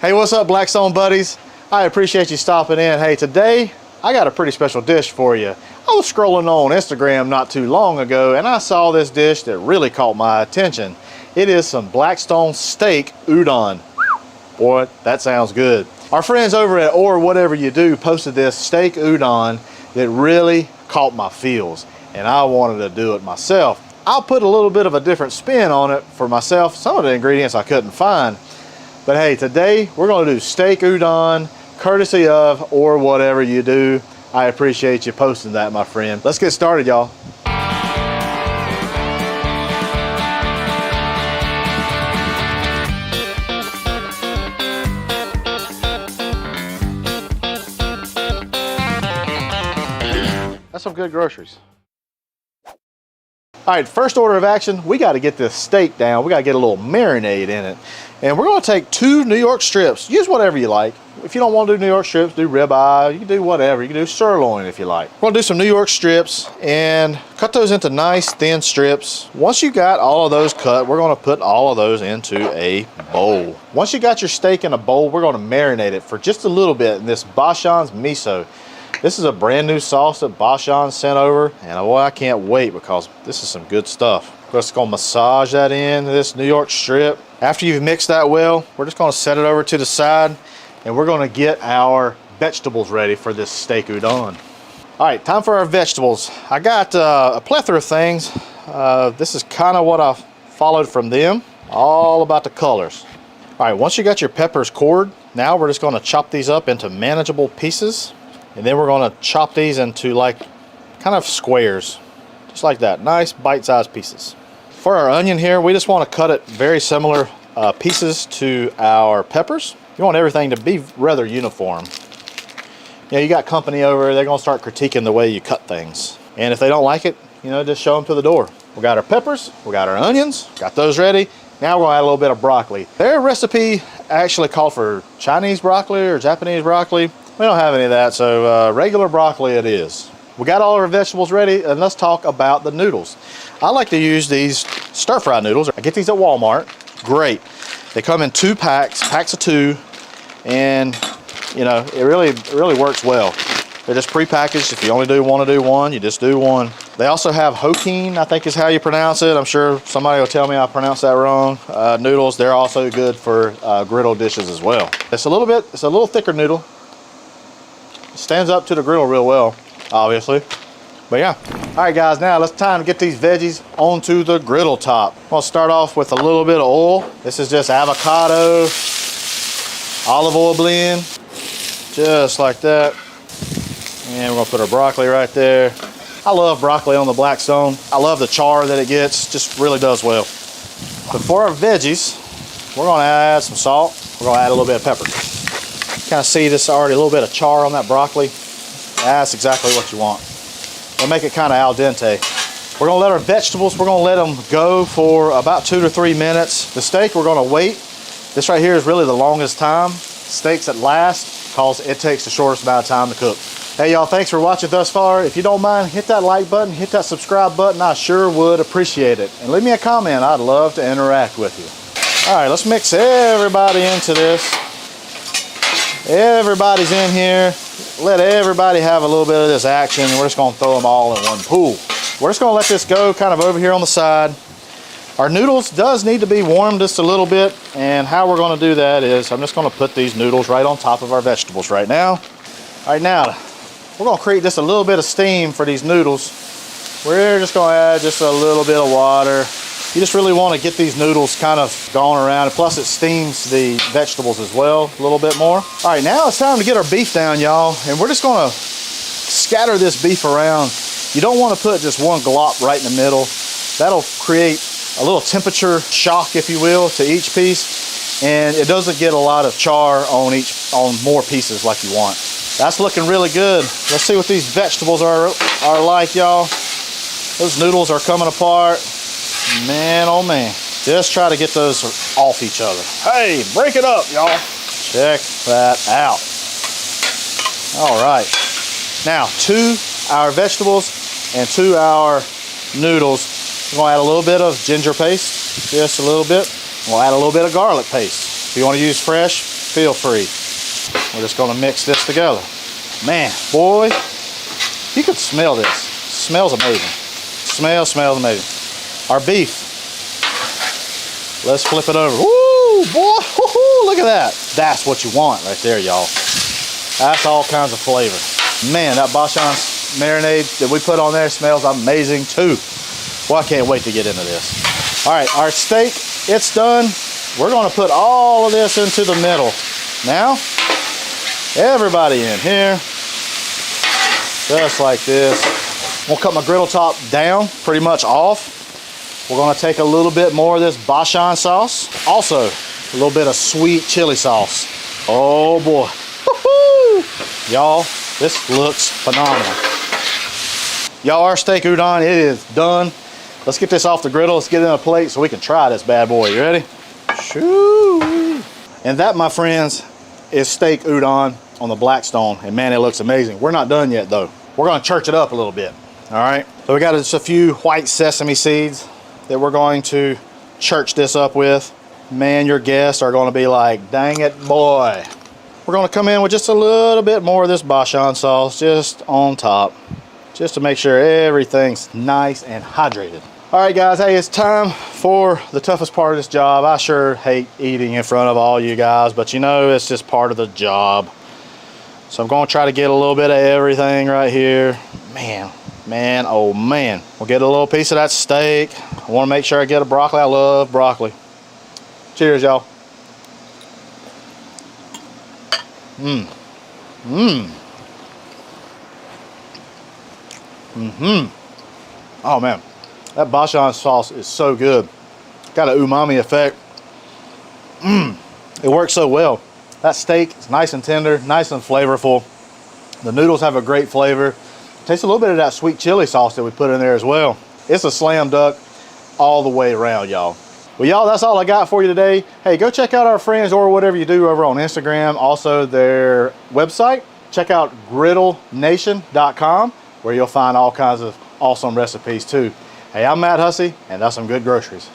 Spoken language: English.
Hey, what's up, Blackstone buddies? I appreciate you stopping in. Hey, today I got a pretty special dish for you. I was scrolling on Instagram not too long ago and I saw this dish that really caught my attention. It is some Blackstone steak udon. Boy, that sounds good. Our friends over at Or Whatever You Do posted this steak udon that really caught my feels, and I wanted to do it myself. I'll put a little bit of a different spin on it for myself. Some of the ingredients I couldn't find. But hey, today we're gonna do steak udon, courtesy of Or Whatever You Do. I appreciate you posting that, my friend. Let's get started, y'all. That's some good groceries. All right, first order of action, we got to get this steak down. We got to get a little marinade in it. And we're going to take 2 New York strips. Use whatever you like. If you don't want to do New York strips, do ribeye. You can do whatever. You can do sirloin if you like. We're going to do some New York strips and cut those into nice thin strips. Once you got all of those cut, we're going to put all of those into a bowl. Once you got your steak in a bowl, we're going to marinate it for just a little bit in this Bashan's miso. This is a brand new sauce that Bashan sent over, and boy, I can't wait because this is some good stuff. We're just gonna massage that into this New York strip. After you've mixed that well, we're just gonna set it over to the side, and we're gonna get our vegetables ready for this steak udon. All right, time for our vegetables. I got a plethora of things. This is kind of what I followed from them, all about the colors. All right, once you got your peppers cored, now we're just gonna chop these up into manageable pieces. And then we're going to chop these into like kind of squares, just like that. Nice bite-sized pieces. For our onion here, we just want to cut it very similar pieces to our peppers. You want everything to be rather uniform. You know, you got company over, they're going to start critiquing the way you cut things. And if they don't like it, you know, just show them to the door. We got our peppers, we got our onions, got those ready. Now we're going to add a little bit of broccoli. Their recipe actually called for Chinese broccoli or Japanese broccoli. We don't have any of that, so regular broccoli it is. We got all our vegetables ready, and let's talk about the noodles. I like to use these stir-fry noodles. I get these at Walmart. Great. They come in 2 packs of 2, and you know, it really works well. They're just pre-packaged. If you only want to do one, you just do one. They also have Hokkien, I think is how you pronounce it. I'm sure somebody will tell me I pronounced that wrong. Noodles, they're also good for griddle dishes as well. It's a little thicker noodle. Stands up to the griddle real well, obviously. But yeah. All right, guys, now it's time to get these veggies onto the griddle top. I'm gonna start off with a little bit of oil. This is just avocado, olive oil blend, just like that. And we're gonna put our broccoli right there. I love broccoli on the Blackstone. I love the char that it gets, just really does well. But for our veggies, we're gonna add some salt. We're gonna add a little bit of pepper. Kind of see this already, a little bit of char on that broccoli. That's exactly what you want. We'll make it kind of al dente. We're gonna let our vegetables, we're gonna let them go for about 2 to 3 minutes. The steak, we're gonna wait. This right here is really the longest time. Steaks that last, because it takes the shortest amount of time to cook. Hey y'all, thanks for watching thus far. If you don't mind, hit that like button, hit that subscribe button. I sure would appreciate it. And leave me a comment, I'd love to interact with you. All right, let's mix everybody into this. Everybody's in here. Let everybody have a little bit of this action. We're just gonna throw them all in one pool. We're just gonna let this go kind of over here on the side. Our noodles does need to be warmed just a little bit, and how we're gonna do that is I'm just gonna put these noodles right on top of our vegetables right now. All right, now we're gonna create just a little bit of steam for these noodles. We're just gonna add just a little bit of water. You just really want to get these noodles kind of going around, and plus it steams the vegetables as well a little bit more. All right, now it's time to get our beef down, y'all, and we're just going to scatter this beef around. You don't want to put just one glop right in the middle. That'll create a little temperature shock, if you will, to each piece, and it doesn't get a lot of char on more pieces like you want. That's looking really good. Let's see what these vegetables are like, y'all. Those noodles are coming apart. Man, oh man. Just try to get those off each other. Hey, break it up, y'all. Check that out. All right. Now, to our vegetables and to our noodles, we're gonna add a little bit of ginger paste, just a little bit. We'll add a little bit of garlic paste. If you wanna use fresh, feel free. We're just gonna mix this together. Man, boy, you can smell this. Smells amazing. Smells amazing. Our beef. Let's flip it over. Woo, boy, woo-hoo, look at that. That's what you want right there, y'all. That's all kinds of flavor. Man, that Bachan marinade that we put on there smells amazing too. Well, I can't wait to get into this. All right, our steak, it's done. We're gonna put all of this into the middle. Now, everybody in here, just like this. I'm gonna cut my griddle top down, pretty much off. We're gonna take a little bit more of this Bachan sauce. Also, a little bit of sweet chili sauce. Oh boy. Y'all, this looks phenomenal. Y'all, our steak udon, it is done. Let's get this off the griddle. Let's get it in a plate so we can try this bad boy. You ready? Shoo. And that, my friends, is steak udon on the Blackstone. And man, it looks amazing. We're not done yet though. We're gonna church it up a little bit. All right. So we got just a few white sesame seeds that we're going to church this up with. Man, your guests are gonna be like, dang it, boy. We're gonna come in with just a little bit more of this Bachan sauce just on top, just to make sure everything's nice and hydrated. All right, guys, hey, it's time for the toughest part of this job. I sure hate eating in front of all you guys, but you know, it's just part of the job. So I'm gonna try to get a little bit of everything right here. Man, oh man. We'll get a little piece of that steak. I wanna make sure I get a broccoli. I love broccoli. Cheers, y'all. Oh man, that Bachan sauce is so good. Got an umami effect. It works so well. That steak is nice and tender, nice and flavorful. The noodles have a great flavor. Tastes a little bit of that sweet chili sauce that we put in there as well. It's a slam dunk all the way around, y'all. Well, y'all, that's all I got for you today. Hey, go check out our friends or whatever you do over on Instagram. Also, their website. Check out griddlenation.com, where you'll find all kinds of awesome recipes too. Hey, I'm Matt Hussey, and that's some good groceries.